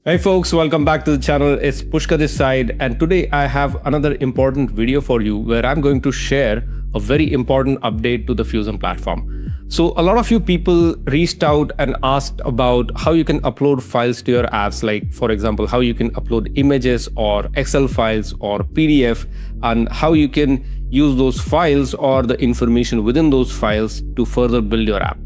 Hey folks, welcome back to the channel. It's Pushka this side, and today I have another important video for you where I'm going to share a very important update to the Fuzen platform. So a lot of you people reached out and asked about how you can upload files to your apps, like for example, how you can upload images or Excel files or PDF, and how you can use those files or the information within those files to further build your app.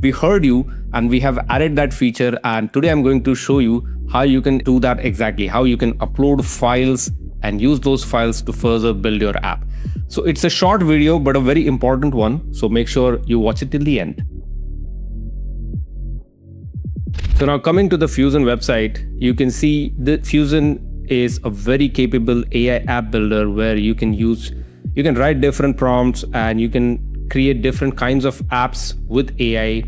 We heard you and we have added that feature, and today I'm going to show you how you can do that exactly, how you can upload files and use those files to further build your app. So it's a short video but a very important one, so make sure you watch it till the end. So now coming to the Fuzen website, you can see that Fuzen is a very capable AI app builder where you can write different prompts and you can create different kinds of apps with AI.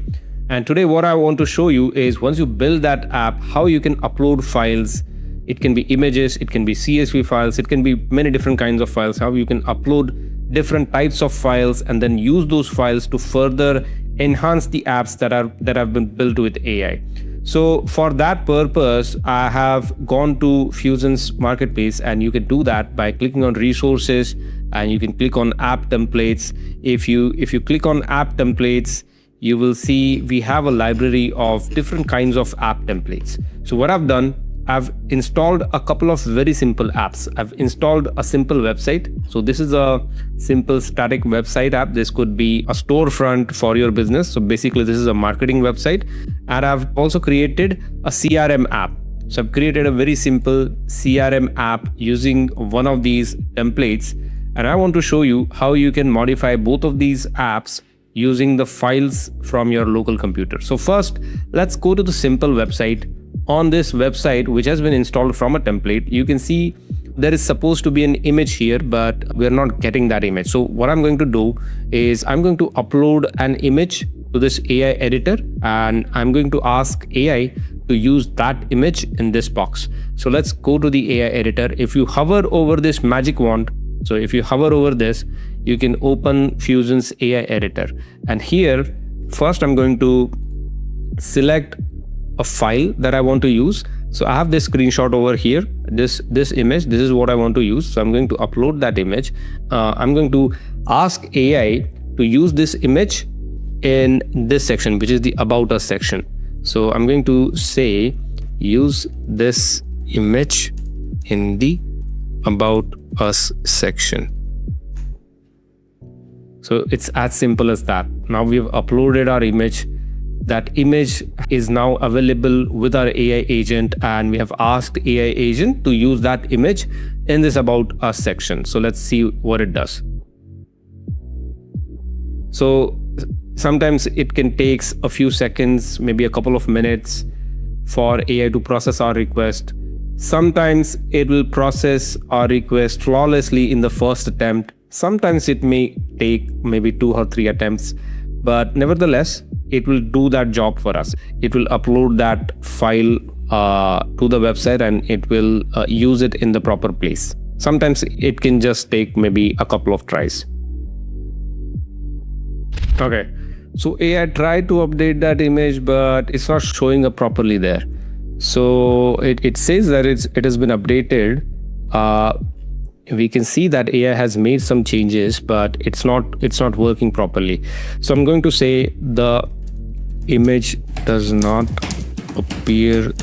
And today what I want to show you is once you build that app, how you can upload files. It can be images, it can be CSV files, it can be many different kinds of files, how you can upload different types of files and then use those files to further enhance the apps that have been built with AI. So for that purpose, I have gone to Fuzen's marketplace, and you can do that by clicking on resources and you can click on app templates. If you click on app templates, you will see we have a library of different kinds of app templates. So what I've done, I've installed a couple of very simple apps. I've installed a simple website. So this is a simple static website app. This could be a storefront for your business. So basically this is a marketing website. And I've also created a CRM app. So I've created a very simple CRM app using one of these templates. And I want to show you how you can modify both of these apps using the files from your local computer. So first, let's go to the simple website. On this website, which has been installed from a template, you can see there is supposed to be an image here, but we're not getting that image. So what I'm going to do is I'm going to upload an image to this AI editor, and I'm going to ask AI to use that image in this box. So let's go to the AI editor. If you hover over this magic wand, so if you hover over this, you can open Fuzen's AI editor. And here, first I'm going to select a file that I want to use. So I have this screenshot over here, this image, this is what I want to use. So I'm going to upload that image. I'm going to ask AI to use this image in this section, which is the About Us section. So I'm going to say, use this image in the About Us section. So it's as simple as that. Now we've uploaded our image. That image is now available with our AI agent, and we have asked AI agent to use that image in this About Us section. So let's see what it does. So sometimes it can take a few seconds, maybe a couple of minutes for AI to process our request. Sometimes it will process our request flawlessly in the first attempt. Sometimes it may take maybe 2 or 3 attempts, but nevertheless, it will do that job for us. It will upload that file to the website, and it will use it in the proper place. Sometimes it can just take maybe a couple of tries. Okay, so AI tried to update that image, but it's not showing up properly there. So it says that it has been updated. We can see that AI has made some changes, but it's not working properly. So I'm going to say the image does not appear.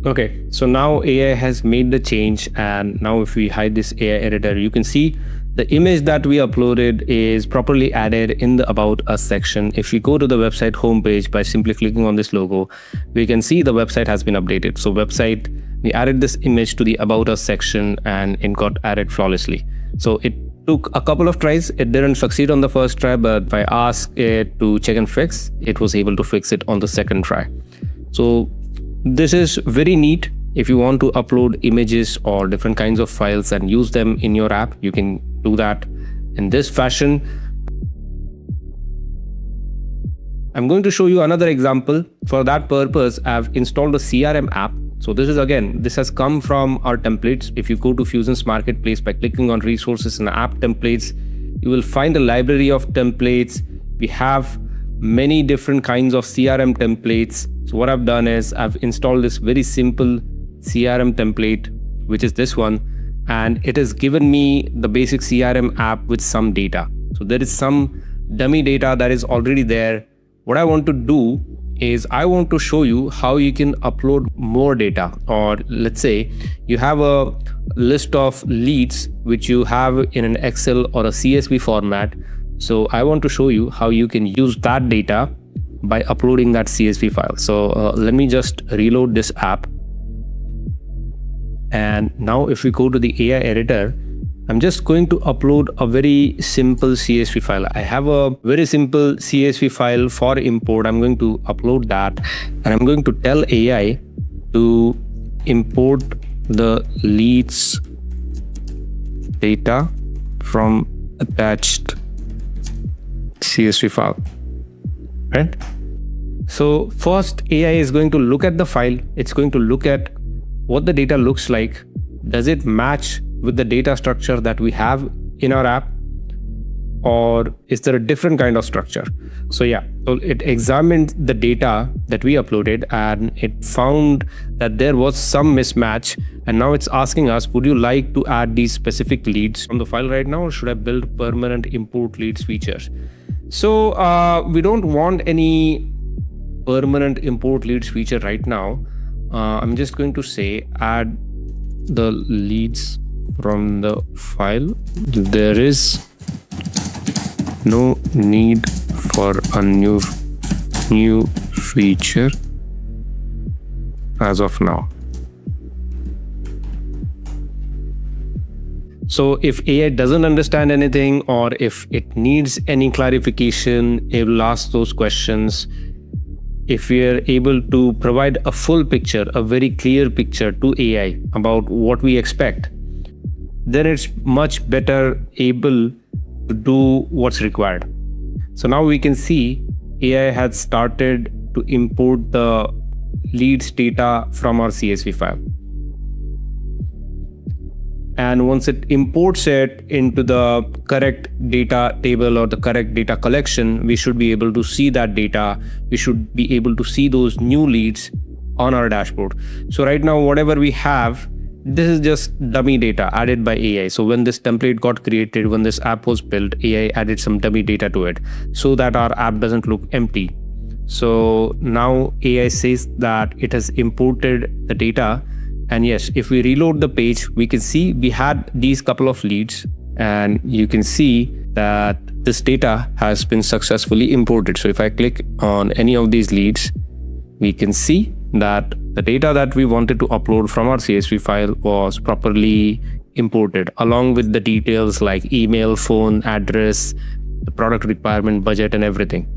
Okay, so now AI has made the change, and now if we hide this AI editor, you can see the image that we uploaded is properly added in the About Us section. If we go to the website homepage by simply clicking on this logo, we can see the website has been updated. So website, we added this image to the About Us section, and it got added flawlessly. So it took a couple of tries. It didn't succeed on the first try, but if I asked it to check and fix, it was able to fix it on the second try. So this is very neat. If you want to upload images or different kinds of files and use them in your app, you can do that in this fashion. I'm going to show you another example. For that purpose, I've installed a CRM app. So this has come from our templates. If you go to Fuzen's marketplace by clicking on resources and app templates, you will find a library of templates. we have many different kinds of CRM templates. So what I've done is I've installed this very simple CRM template, which is this one, and it has given me the basic CRM app with some data. So there is some dummy data that is already there. What I want to do is I want to show you how you can upload more data, or let's say you have a list of leads which you have in an Excel or a CSV format. So I want to show you how you can use that data by uploading that CSV file. So let me just reload this app. And now if we go to the AI editor, I'm just going to upload a very simple CSV file. I have a very simple CSV file for import. I'm going to upload that, and I'm going to tell AI to import the leads data from attached CSV file, right? So first, AI is going to look at the file. It's going to look at what the data looks like. Does it match with the data structure that we have in our app, or is there a different kind of structure? So yeah, so it examined the data that we uploaded and it found that there was some mismatch, and now it's asking us, would you like to add these specific leads from the file right now, or should I build permanent import leads features? So we don't want any permanent import leads feature right now. I'm just going to say add the leads from the file. There is no need for a new feature as of now. So if AI doesn't understand anything, or if it needs any clarification, it will ask those questions. If we are able to provide a full picture, a very clear picture to AI about what we expect, then it's much better able to do what's required. So now we can see AI has started to import the leads data from our CSV file. And once it imports it into the correct data table or the correct data collection, we should be able to see that data. We should be able to see those new leads on our dashboard. So right now, whatever we have, this is just dummy data added by AI. So when this template got created, when this app was built, AI added some dummy data to it so that our app doesn't look empty. So now AI says that it has imported the data. And yes, if we reload the page, we can see we had these couple of leads, and you can see that this data has been successfully imported. So if I click on any of these leads, we can see that the data that we wanted to upload from our CSV file was properly imported, along with the details like email, phone, address, the product requirement, budget, and everything.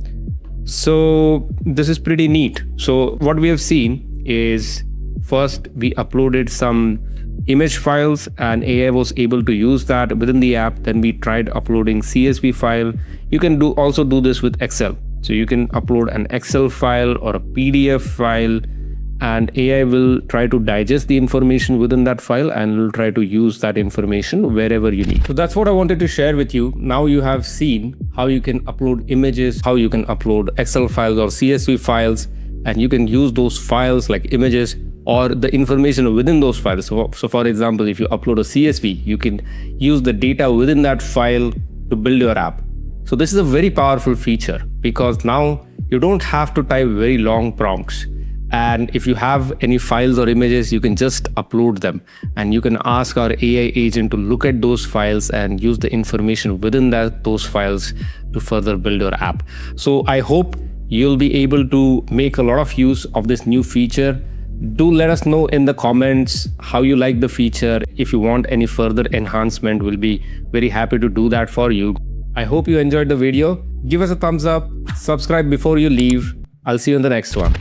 So this is pretty neat. So what we have seen is, first, we uploaded some image files and AI was able to use that within the app. Then we tried uploading CSV file. You can also do this with Excel. So you can upload an Excel file or a PDF file, and AI will try to digest the information within that file and will try to use that information wherever you need. So that's what I wanted to share with you. Now you have seen how you can upload images, how you can upload Excel files or CSV files, and you can use those files like images or the information within those files. So for example, if you upload a CSV, you can use the data within that file to build your app. So this is a very powerful feature because now you don't have to type very long prompts. And if you have any files or images, you can just upload them, and you can ask our AI agent to look at those files and use the information within those files to further build your app. So I hope you'll be able to make a lot of use of this new feature. Do let us know in the comments how you like the feature. If you want any further enhancement, we'll be very happy to do that for you. I hope you enjoyed the video. Give us a thumbs up, subscribe before you leave. I'll see you in the next one.